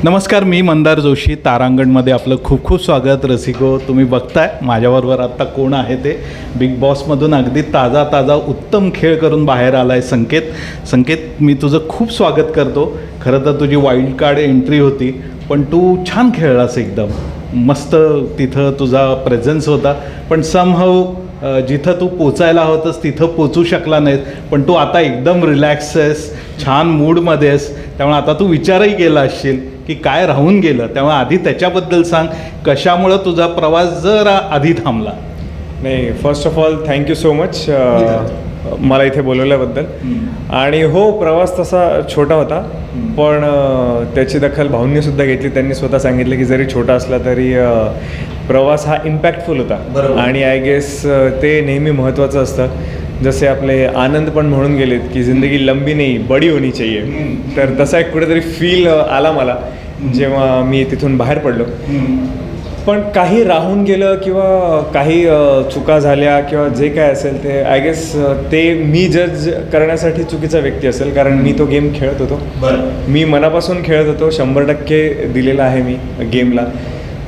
नमस्कार, मी मंदार जोशी. तारांगणमध्ये आपलं खूप खूप स्वागत. रसिको, तुम्ही बघताय माझ्याबरोबर आत्ता कोण आहे ते. बिग बॉसमधून अगदी ताजा उत्तम खेळ करून बाहेर आला आहे संकेत, मी तुझं खूप स्वागत करतो. खरं तर तुझी वाईल्ड कार्ड एंट्री होती, पण तू छान खेळलास, एकदम मस्त तिथं तुझा प्रेझेन्स होता. पण समहाऊ जिथं तू पोचायला होतंस तिथं पोचू शकला नाहीस. पण तू आता एकदम रिलॅक्स आहेस, छान मूडमध्ये आहेस. त्यामुळे आता तू विचारही केला असशील की काय राहून गेलं. त्यामुळे आधी त्याच्याबद्दल सांग, कशामुळं तुझा प्रवास जरा आधी थांबला. नाही, first of all thank you so much मला इथे बोलवल्याबद्दल. आणि हो, प्रवास तसा छोटा होता, पण त्याची दखल भाऊंनीसुद्धा घेतली. त्यांनी स्वतः सांगितलं की जरी छोटा असला तरी प्रवास हा इम्पॅक्टफुल होता. आणि आय गेस ते नेहमी महत्त्वाचं असतं. जसे आपले आनंद पण म्हणून गेलेत की जिंदगी लंबी नाही बडी होनी चाहिए. तर तसा एक कुठेतरी फील आला मला जेव्हा मी तिथून बाहेर पडलो. पण काही राहून गेलं किंवा काही चुका झाल्या किंवा जे काय असेल ते आय गेस ते मी जज करण्यासाठी चुकीचा व्यक्ती असेल. कारण मी तो गेम खेळत होतो, मी मनापासून खेळत होतो, 100% दिलेला आहे मी गेमला.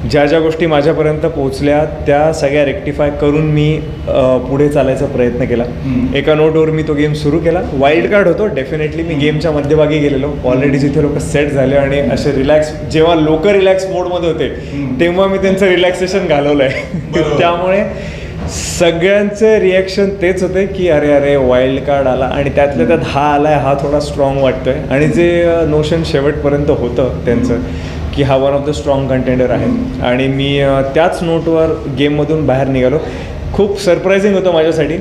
ज्या ज्या गोष्टी माझ्यापर्यंत पोचल्या त्या सगळ्या रेक्टिफाय करून मी पुढे चालायचा प्रयत्न केला. एका नोटवर मी तो गेम सुरू केला. वाईल्ड कार्ड होतो डेफिनेटली. मी गेमच्या मध्यभागी गेलेलो, ऑलरेडी जिथे लोक सेट झाले आणि असे रिलॅक्स, जेव्हा लोक रिलॅक्स मोडमध्ये होते तेव्हा मी त्यांचं रिलॅक्सेशन घालवलं आहे. त्यामुळे सगळ्यांचं रिॲक्शन तेच होते की अरे वाईल्ड कार्ड आला. आणि त्यातल्या त्यात हा आलाय, हा थोडा स्ट्रॉंग वाटतोय. आणि जे नोशन शेवटपर्यंत होतं त्यांचं की हा one of the strong contender आहे. आणि मी त्याच नोटवर गेममधून बाहेर निघालो. खूप सरप्रायझिंग होतं माझ्यासाठी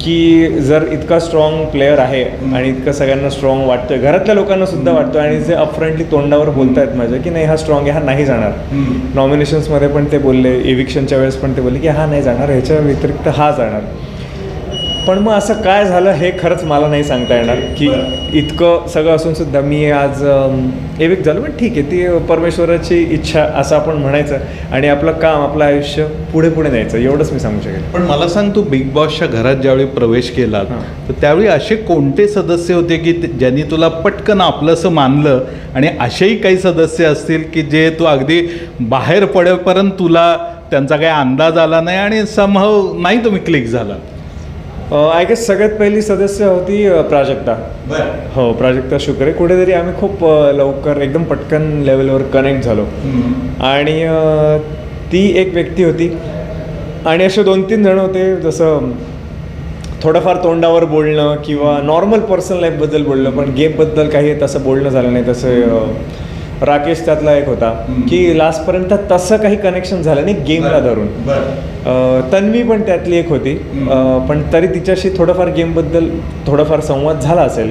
की जर इतका स्ट्रॉंग प्लेअर आहे आणि इतकं सगळ्यांना स्ट्रॉंग वाटतोय, घरातल्या लोकांना सुद्धा वाटतं, आणि जे अपफ्रंटली तोंडावर बोलतायत माझ्या की नाही हा स्ट्रॉंग आहे, हा नाही जाणार. नॉमिनेशन्समध्ये पण ते बोलले, एविक्शनच्या वेळेस पण ते बोलले की हा नाही जाणार, ह्याच्या व्यतिरिक्त हा जाणार. पण मग असं काय झालं हे खरंच मला नाही सांगता येणार की इतकं सगळं असूनसुद्धा मी आज एविक झालो. पण ठीक आहे, ती परमेश्वराची इच्छा असं आपण म्हणायचं आणि आपलं काम, आपलं आयुष्य पुढे न्यायचं, एवढंच मी सांगू शकेल. पण मला सांग, तू बिग बॉसच्या घरात ज्यावेळी प्रवेश केला तर त्यावेळी असे कोणते सदस्य होते की ज्यांनी तुला पटकन आपलंसं मानलं, आणि असेही काही सदस्य असतील की जे तू अगदी बाहेर पडेपर्यंत तुला त्यांचा काही अंदाज आला नाही आणि समहाऊ नाही तुम्ही क्लिक झाला? आय गेस सगळ्यात पहिली सदस्य होती प्राजक्ता. हो, प्राजक्ता शुक्रे. कुठेतरी आम्ही खूप लवकर एकदम पटकन लेवलवर कनेक्ट झालो. आणि ती एक व्यक्ती होती. आणि असे 2-3 जण होते, जसं थोडंफार तोंडावर बोलणं किंवा नॉर्मल पर्सनल लाईफबद्दल बोलणं, पण गेमबद्दल काही तसं बोलणं झालं नाही. तसं राकेश त्यातला एक होता की लास्टपर्यंत तसं काही कनेक्शन झालं नाही गेमला धरून. तन्वी पण त्यातली एक होती, पण तरी तिच्याशी थोडंफार गेमबद्दल थोडाफार संवाद झाला असेल.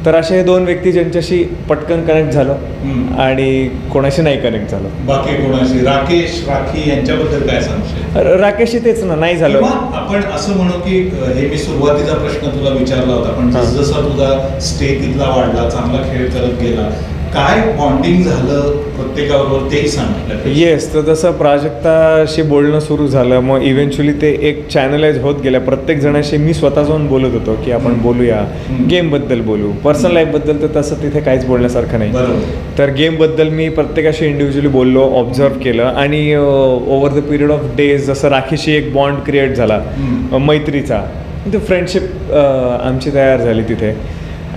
तर असे हे 2 व्यक्ती ज्यांच्याशी पटकन कनेक्ट झालं आणि कोणाशी नाही कनेक्ट झालं. बाकी कोणाशी? राकेश, राखी यांच्याबद्दल काय सांगशील? राकेशशी तेच ना, नाही झालं. आपण असं म्हणू की हे मी सुरुवातीचा प्रश्न तुला विचारला होता, पण जसा तुझा स्टे तिथला वाढला, चांगला खेळ करत गेला, काय बॉन्डिंग झालं प्रत्येकाबरोबर तेही सांगितलं. येस, तर जसं प्राजक्ताशी बोलणं सुरू झालं, मग इव्हेंच्युअली ते एक चॅनलाइज होत गेल्या. प्रत्येक जणाशी मी स्वतः जाऊन बोलत होतो की आपण बोलूया, गेमबद्दल बोलू. पर्सनल लाईफबद्दल तर तसं तिथे काहीच बोलण्यासारखं नाही. तर गेमबद्दल मी प्रत्येकाशी इंडिव्हिज्युअली बोललो, ऑब्झर्व केलं. आणि over the period of days जसं राखीशी एक बॉन्ड क्रिएट झाला मैत्रीचा, ते फ्रेंडशिप आमची तयार झाली तिथे.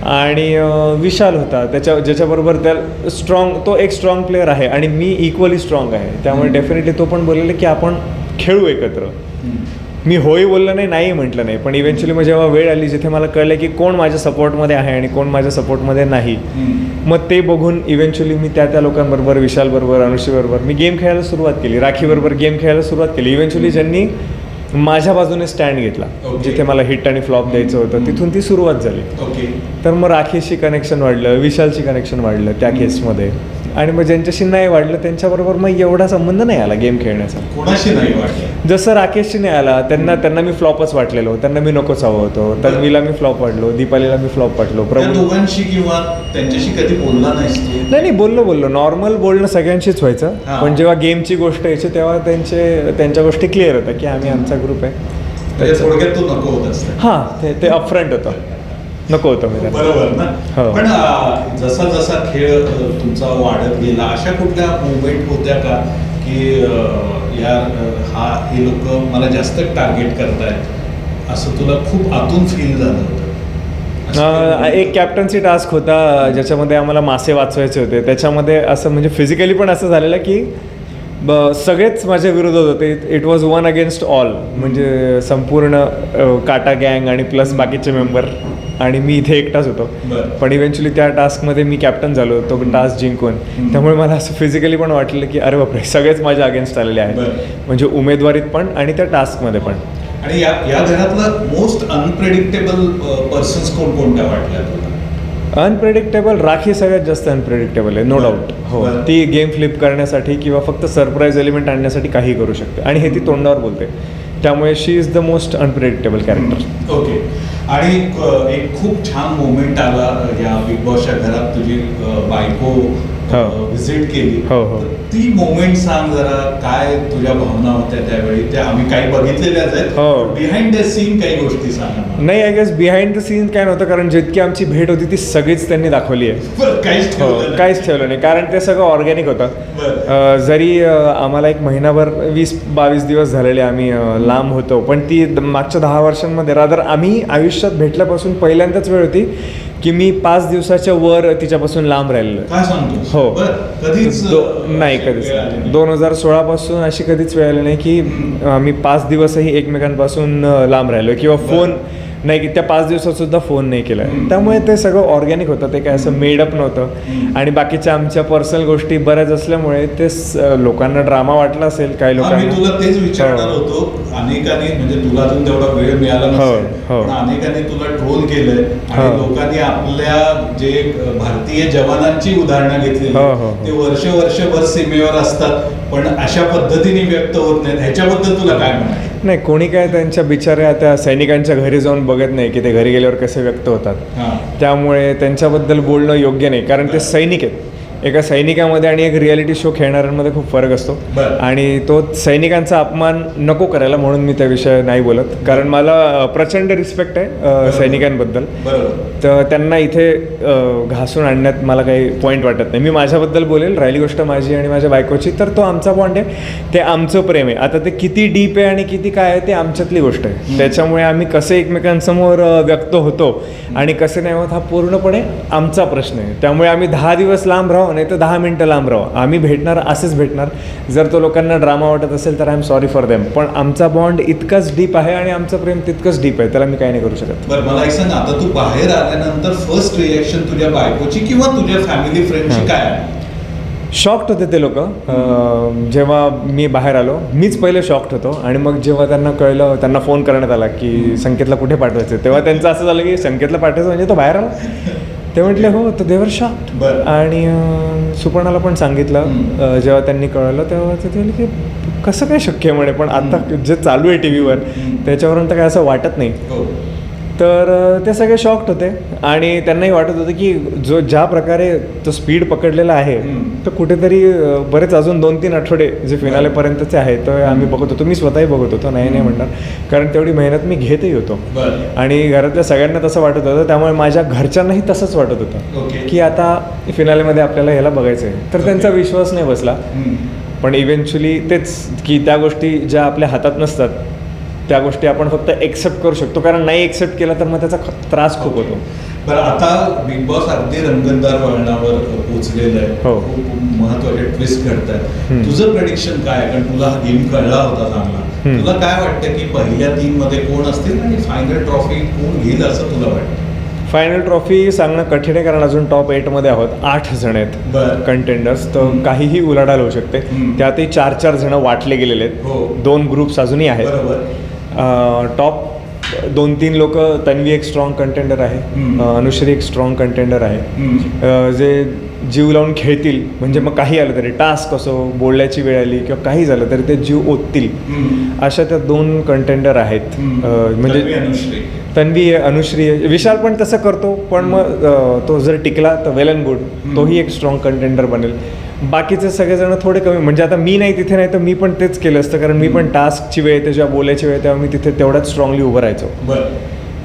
आणि विशाल होता ज्याच्याबरोबर त्या तो एक स्ट्रॉंग प्लेअर आहे आणि मी इक्वली स्ट्रॉंग आहे. त्यामुळे डेफिनेटली तो पण बोललेलं की आपण खेळू एकत्र. मी होई बोललं नाही म्हटलं नाही, पण इव्हेंच्युअली मग जेव्हा वेळ आली जिथे मला कळलं की कोण माझ्या सपोर्टमध्ये आहे आणि कोण माझ्या सपोर्टमध्ये नाही, मग ते बघून इव्हेंच्युअली मी त्या लोकांबरोबर, विशालबरोबर, अनुश्रीबरोबर मी गेम खेळायला सुरुवात केली. राखीबरोबर गेम खेळायला सुरुवात केली. इव्हेंच्युअली ज्यांनी माझ्या बाजूने स्टँड घेतला, जिथे मला हिट आणि फ्लॉप द्यायचं होतं, तिथून ती सुरुवात झाली. तर मग राकेशशी कनेक्शन वाढलं, विशालशी कनेक्शन वाढलं त्या केसमध्ये. आणि मग ज्यांच्याशी नाही वाढलं त्यांच्याबरोबर मग एवढा संबंध नाही आला गेम खेळण्याचा. कोणाशी नाही वाटलं? जसं राकेशशी नाही आला, त्यांना मी फ्लॉपच वाटलेलो, त्यांना मी नकोच हवं होतो. तन्वीला मी फ्लॉप वाटलो, दीपालीला मी फ्लॉप वाटलो. दोघांशी किंवा त्यांच्याशी कधी बोलला नाही? नाही, बोललो. नॉर्मल बोलणं सगळ्यांशीच व्हायचं, पण जेव्हा गेमची गोष्ट यायची तेव्हा त्यांच्या गोष्टी क्लिअर होत्या की आम्ही आमचा ग्रुप आहे. थोडक्यात तू नको होत. हां, ते अपफ्रंट होतं. नको होतं मी त्यांना. बरोबर ना. हो. पण जसा जसा खेळ तुमचा वाढत गेला, अशा कुठल्या मुवमेंट होत्या का की यार हे लोक मला जास्त टार्गेट करतायत, असं तुला खूप आतून फील झालं होतं? एक कॅप्टन्सी टास्क होता ज्याच्यामध्ये आम्हाला मासे वाचवायचे होते. त्याच्यामध्ये असं म्हणजे फिजिकली पण असं झालेलं की सगळेच माझ्या विरोधात होते. It was one against all, म्हणजे संपूर्ण काटा गँग आणि प्लस बाकीचे मेंबर आणि मी इथे एकटाच होतो. बरं. पण इव्हेंच्युअली त्या टास्कमध्ये मी कॅप्टन झालो, तो टास्क जिंकून. त्यामुळे मला असं फिजिकली पण वाटलं की अरे बापरे, सगळेच माझ्या अगेन्स्ट आलेले आहेत, बरं. म्हणजे उमेदवारीत पण आणि त्या टास्कमध्ये पण. आणि या घरातला मोस्ट अनप्रेडिक्टेबल पर्सन्स कोणत्या वाटल्या तुला? अनप्रेडिक्टेबल राखी सगळ्यात जास्त अनप्रेडिक्टेबल आहे, नो डाऊट. हो, बरं. ती गेम फ्लिप करण्यासाठी किंवा फक्त सरप्राईज एलिमेंट आणण्यासाठी काही करू शकते आणि हे ती तोंडावर बोलते. त्यामुळे she is the most unpredictable character. Okay. आणि एक खूप छान मोमेंट आला या बिग बॉसच्या घरात, तुझी बायको व्हिजिट केली. हो, हो. तर ती मोमेंट सांग जरा, काय तुझ्या भावना होत्या त्यावेळी? त्या आम्ही काही बघितलेल्याच आहेत. हो. बिहाइंड द सीन काही गोष्टी सांगा. नाही, I guess behind the scene काय नव्हतं, कारण जितकी आमची भेट होती ती सगळीच त्यांनी दाखवली आहे. बरं, काहीच ठेवलं नाही. काहीच ठेवलं नाही, कारण ते सगळं ऑर्गॅनिक होतं. बरं. जरी आम्हाला एक महिनाभर 20-22 दिवस झालेले आम्ही लांब होतो, पण ती मागच्या 10 वर्षांमध्ये रादर आम्ही आयुष्यात भेटल्यापासून पहिल्यांदाच वेळ होती की मी 5 दिवसाच्या वर तिच्यापासून लांब राहिलेलो. काय सांगतो? हो. कधीच नाही, कधीच नाही. 2016 पासून अशी कधीच वेळ आली नाही की आम्ही 5 दिवसही एकमेकांपासून लांब राहिलो किंवा फोन नाही, की त्या 5 दिवसात सुद्धा फोन नाही केला. त्यामुळे ते सगळं ऑर्गॅनिक होतं, ते काय असं मेडअप नव्हतं. आणि बाकीच्या आमच्या पर्सनल गोष्टी बऱ्याच असल्यामुळे ते लोकांना ड्रामा वाटला असेल काही मी लोकांना. तुला तेच विचारणार होतो. अनेकांनी, म्हणजे तुला अजून तेवढा वेळ मिळाला नसेल, हो. पण अनेकांनी तुला ट्रोल केलंय आणि लोकांनी आपल्या जे भारतीय जवानांची उदाहरणं घेतली, हो. ते वर्षभर सीमेवर असतात पण अशा पद्धतीने व्यक्त होत नाहीत. ह्याच्याबद्दल तुला काय म्हणायचं? नाही, कोणी काय त्यांच्या बिचाऱ्या त्या सैनिकांच्या घरी जाऊन बघत नाही की ते घरी गेल्यावर कसे व्यक्त होतात. त्यामुळे त्यांच्याबद्दल बोलणं योग्य नाही, कारण ते सैनिक आहेत. एका सैनिकामध्ये आणि एक रियालिटी शो खेळणाऱ्यांमध्ये खूप फरक असतो. आणि तो सैनिकांचा अपमान नको करायला, म्हणून मी त्याविषयी नाही बोलत. कारण मला प्रचंड रिस्पेक्ट आहे सैनिकांबद्दल. तर त्यांना इथे घासून आणण्यात मला काही पॉईंट वाटत नाही. मी माझ्याबद्दल बोलेल. राहिली गोष्ट माझी आणि माझ्या बायकोची, तर तो आमचा बॉन्ड आहे, ते आमचं प्रेम आहे. आता ते किती डीप आहे आणि किती काय आहे ते आमच्यातली गोष्ट आहे. त्याच्यामुळे आम्ही कसे एकमेकांसमोर व्यक्त होतो आणि कसे नाही होत हा पूर्णपणे आमचा प्रश्न आहे. त्यामुळे आम्ही 10 दिवस लांब राहू, नाही तर 10 मिनटं लांब राहू, आम्ही भेटणार असेच भेटणार. जर तो लोकांना ड्रामा वाटत असेल तर I am sorry for them, पण आमचा बॉन्ड इतकाच डीप आहे आणि आमचं प्रेम तितकंच डीप आहे, त्याला मी काही नाही करू शकत. बरं, मला एक सांग, आता तू बाहेर आल्यानंतर फर्स्ट रिएक्शन तुझ्या बायकोची किंवा तुझ्या फॅमिली फ्रेंडची काय आहे? शॉक्ड होते ते लोक. जेव्हा मी बाहेर आलो, मीच पहिले शॉक्ड होतो. आणि मग जेव्हा त्यांना कळलं, त्यांना फोन करण्यात आला की संकेतला कुठे पाठवायचं, तेव्हा त्यांचं असं झालं की संकेतला पाठवायचं म्हणजे तो बाहेर आला. ते म्हटले हो, तर देवर शॉक्ड. आणि सुपर्णाला पण सांगितलं जेव्हा त्यांनी कळलं, तेव्हा ते म्हटले की कसं काय शक्य आहे म्हणे, पण आता जे चालू आहे टी व्हीवर त्याच्यावरून तर काय असं वाटत नाही. तर ते सगळे शॉक्ड होते आणि त्यांनाही वाटत होतं की ज्या प्रकारे तो स्पीड पकडलेला आहे, तर कुठेतरी बरेच अजून 2-3 आठवडे जे फिनालेपर्यंतचे आहेत तर आम्ही बघत होतो. मी स्वतःही बघत होतो, नाही म्हणणार, कारण तेवढी मेहनत मी घेतही होतो. आणि घरातल्या सगळ्यांना तसं वाटत होतं. त्यामुळे माझ्या घरच्यांनाही तसंच वाटत होतं की आता फिनालेमध्ये आपल्याला ह्याला बघायचं आहे. तर त्यांचा विश्वास नाही बसला. पण इव्हेंच्युअली तेच की त्या गोष्टी ज्या आपल्या हातात नसतात त्या गोष्टी आपण फक्त एक्सेप्ट करू शकतो, कारण नाही एक्सेप्ट केला तर मग त्याचा त्रास खूप होतो. बरं, आता बिग बॉस अगदी रंगतदार वळणावर पोहोचलेलं आहे. खूप महत्वाचे ट्विस्ट घडत आहेत. तुझं प्रेडिक्शन काय आहे? कारण तुला हा गेम कळला होता चांगला. तुला काय वाटतं की पहिल्या 3 मध्ये कोण असतील आणि फायनल ट्रॉफी कोण घेईल असं तुला वाटतं? फायनल ट्रॉफी सांगणं कठीण आहे, कारण अजून टॉप 8 मध्ये आहोत. 8 जण आहेत कंटेंडर्स, तर काहीही उलाढाल होऊ शकते. त्यातही 4-4 जण वाटले गेलेले आहेत. 2 ग्रुप्स अजूनही आहेत. टॉप 2-3 लोक, तन्वी एक स्ट्रॉंग कंटेंडर आहे, अनुश्री एक स्ट्रॉंग कंटेंडर आहे, जे जीव लावून खेळतील. म्हणजे मग काही आलं तरी, टास्क असो, बोलण्याची वेळ आली किंवा काही झालं तरी ते जीव ओततील, अशा त्या 2 कंटेंडर आहेत. म्हणजे तन्वी, अनुश्री, विशाल पण तसं करतो, पण मग तो जर टिकला तर वेल अँड गुड, तोही एक स्ट्रॉंग कंटेंडर बनेल. बाकीचे सगळेजण थोडे कमी, म्हणजे आता मी नाही तिथे, नाही तर मी पण तेच केलं असतं, कारण मी पण टास्कची वेळ, जेव्हा बोलायची वेळ, तेव्हा मी तिथे तेवढ्याच स्ट्रॉंगली उभं राहायचो.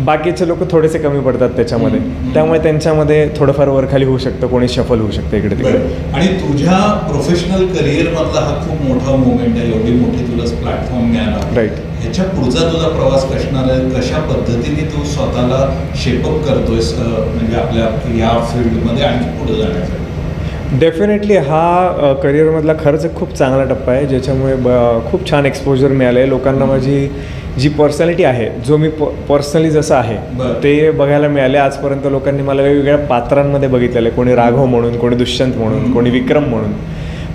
बाकीचे लोक थोडेसे कमी पडतात त्याच्यामध्ये. त्यामुळे त्यांच्यामध्ये थोडंफार वरखाली होऊ शकतं, कोणी शफल होऊ शकतं इकडे तिकडे. आणि तुझ्या प्रोफेशनल करिअर मधला हा खूप मोठा मोमेंट आहे, एवढी मोठी तुला प्लॅटफॉर्म मिळाला. राईट. ह्याच्या पुढचा तुझा प्रवास कशणार आहे, कशा पद्धतीने तू स्वतःला शेपअप करतोयस म्हणजे आपल्या या फील्डमध्ये आणखी पुढे जाण्यासाठी? डेफिनेटली हा करिअरमधला खरंच एक खूप चांगला टप्पा आहे, ज्याच्यामुळे खूप छान एक्सपोजर मिळालं आहे लोकांना. माझी जी पर्सनॅलिटी आहे, जो मी पर्सनली जसं आहे ते बघायला मिळाले. आजपर्यंत लोकांनी मला वेगवेगळ्या पात्रांमध्ये बघितलेलं आहे, कोणी राघव म्हणून, कोणी दुष्यंत म्हणून, कोणी विक्रम म्हणून.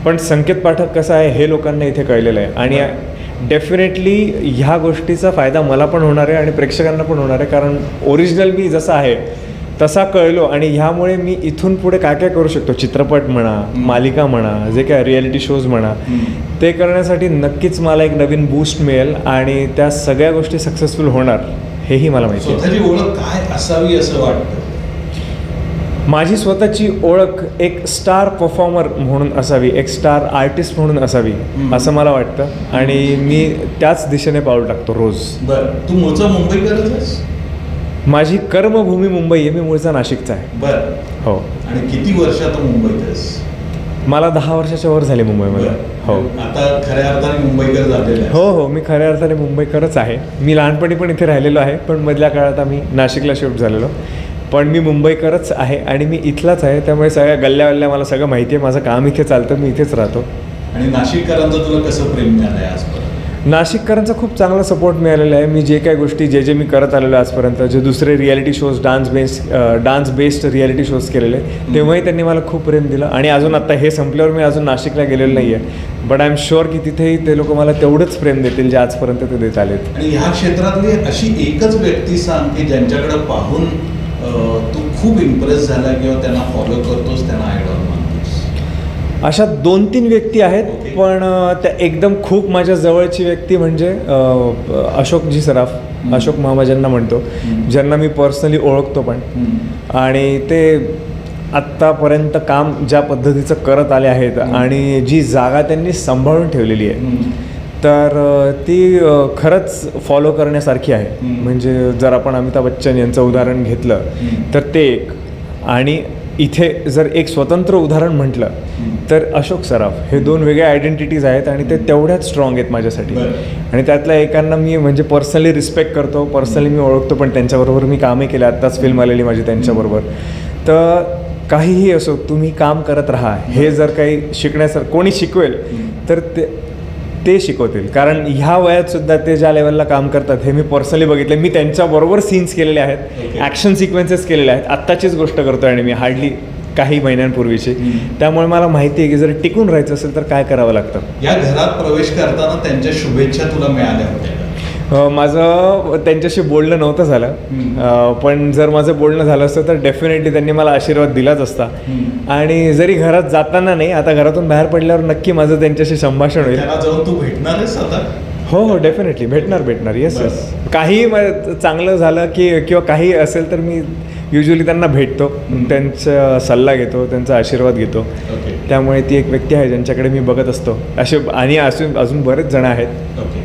पण संकेत पाठक कसं आहे हे लोकांना इथे कळलेलं आहे. आणि डेफिनेटली ह्या गोष्टीचा फायदा मला पण होणार आहे आणि प्रेक्षकांना पण होणार आहे, कारण ओरिजिनल मी जसा आहे तसा कळलो. आणि ह्यामुळे मी इथून पुढे काय काय करू शकतो, चित्रपट म्हणा, मालिका म्हणा, जे काय रियालिटी शोज म्हणा, ते करण्यासाठी नक्कीच मला एक नवीन बूस्ट मिळेल आणि त्या सगळ्या गोष्टी सक्सेसफुल होणार हेही मला माहिती आहे. स्वतःची ओळख काय असावी असं वाटतं? माझी स्वतःची ओळख एक स्टार परफॉर्मर म्हणून असावी, एक स्टार आर्टिस्ट म्हणून असावी असं मला वाटतं. आणि मी त्याच दिशेने पाऊल टाकतो रोज. बरं, तू मूळचा मुंबईकरच आहेस? माझी कर्मभूमी मुंबई आहे, मी मूळचा नाशिकचा आहे. बरं. हो. आणि किती वर्षात मुंबईत आहेस? मला 10 वर्षाच्या वर झाले मुंबईमध्ये. हो. आता खऱ्या अर्थाने मुंबईकर झालेला आहे? हो हो, मी खऱ्या अर्थाने मुंबईकरच आहे. मी लहानपणी पण इथे राहिलेलो आहे, पण मधल्या काळात आम्ही नाशिकला शिफ्ट झालेलो. पण मी मुंबईकरच आहे आणि मी इथलाच आहे, त्यामुळे सगळ्या गल्ल्या मला सगळं माहिती आहे. माझं काम इथे चालतं, मी इथेच राहतो. आणि नाशिककरांचं तुला कसं प्रेम मिळालं आहे आजपर्यंत? नाशिककरांचा खूप चांगला सपोर्ट मिळालेला आहे. मी जे काही गोष्टी जे मी करत आलेलो आहे आजपर्यंत, जे दुसरे reality shows dance based reality shows केलेले, तेव्हाही त्यांनी मला खूप प्रेम दिलं. आणि अजून आत्ता हे संपल्यावर मी अजून नाशिकला गेलेलो नाही आहे, बट आय एम शुअर की तिथेही ते लोक मला तेवढंच प्रेम देतील जे आजपर्यंत ते देत आलेत. आणि ह्या क्षेत्रातली अशी एकच व्यक्ती सांग की ज्यांच्याकडे पाहून तू खूप इम्प्रेस झाला किंवा त्यांना फॉलो करतोस, त्यांना आयडॉल मानतोस. अशा 2-3 व्यक्ती आहेत, पण त्या एकदम खूप माझ्या जवळची व्यक्ती म्हणजे अशोकजी सराफ, अशोक मामा ज्यांना म्हणतो, ज्यांना मी पर्सनली ओळखतो पण. आणि ते आत्तापर्यंत काम ज्या पद्धतीचं करत आले आहेत आणि जी जागा त्यांनी सांभाळून ठेवलेली आहे, तर ती खरंच फॉलो करण्यासारखी आहे. म्हणजे जर आपण अमिताभ बच्चन यांचं उदाहरण घेतलं तर ते एक, आणि इथे जर एक स्वतंत्र उदाहरण म्हटलं तर अशोक सराफ, हे 2 वेगळ्या आयडेंटिटीज आहेत आणि ते तेवढ्याच स्ट्रॉंग आहेत माझ्यासाठी. आणि त्यातल्या एकांना मी म्हणजे पर्सनली रिस्पेक्ट करतो, पर्सनली मी ओळखतो, पण त्यांच्याबरोबर मी कामही केलं. आत्ताच फिल्म आलेली माझी त्यांच्याबरोबर. तर काहीही असो, तुम्ही काम करत राहा. हे जर काही शिकण्यासारखं कोणी शिकवेल तर ते शिकवतील, कारण ह्या वयात सुद्धा ते ज्या लेवलला काम करतात हे मी पर्सनली बघितलं. मी त्यांच्याबरोबर सीन्स केलेले आहेत, ॲक्शन सिक्वेन्सेस केलेले आहेत. आत्ताचीच गोष्ट करतो आणि मी हार्डली काही महिन्यांपूर्वीची. त्यामुळे मला माहिती आहे की जर टिकून राहायचं असेल तर काय करावं लागतं. या घरात प्रवेश करताना त्यांच्या शुभेच्छा तुला मिळाल्या होत्या? माझं त्यांच्याशी बोलणं नव्हतं झालं, पण जर माझं बोलणं झालं असतं तर डेफिनेटली त्यांनी मला आशीर्वाद दिलाच असता. आणि जरी घरात जाताना नाही, आता घरातून बाहेर पडल्यावर नक्की माझं त्यांच्याशी संभाषण होईल. त्याला जाऊन तू भेटणार आहेस आता? हो, डेफिनेटली भेटणार. येस. काही चांगलं झालं किंवा काही असेल तर मी युजली त्यांना भेटतो, त्यांचा सल्ला घेतो, त्यांचा आशीर्वाद घेतो. त्यामुळे ती एक व्यक्ती आहे ज्यांच्याकडे मी बघत असतो. असे आणि अजून बरेच जण आहेत,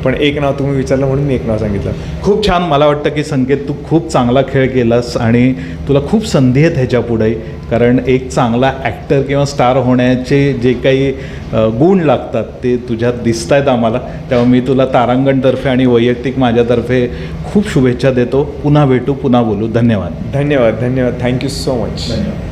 पण एक नाव तुम्ही विचारलं म्हणून मी एक नाव सांगितलं. खूप छान. मला वाटतं की संकेत, तू खूप चांगला खेळ केलास आणि तुला खूप संधी आहेत ह्याच्या पुढे, कारण एक चांगला ॲक्टर किंवा स्टार होण्याचे जे काही गुण लागतात ते तुझ्यात दिसत आहेत आम्हाला. त्यामुळे मी तुला तारांगणतर्फे आणि वैयक्तिक माझ्यातर्फे खूप शुभेच्छा देतो. पुन्हा भेटू, पुन्हा बोलू. धन्यवाद. Thank you so much. धन्यवाद.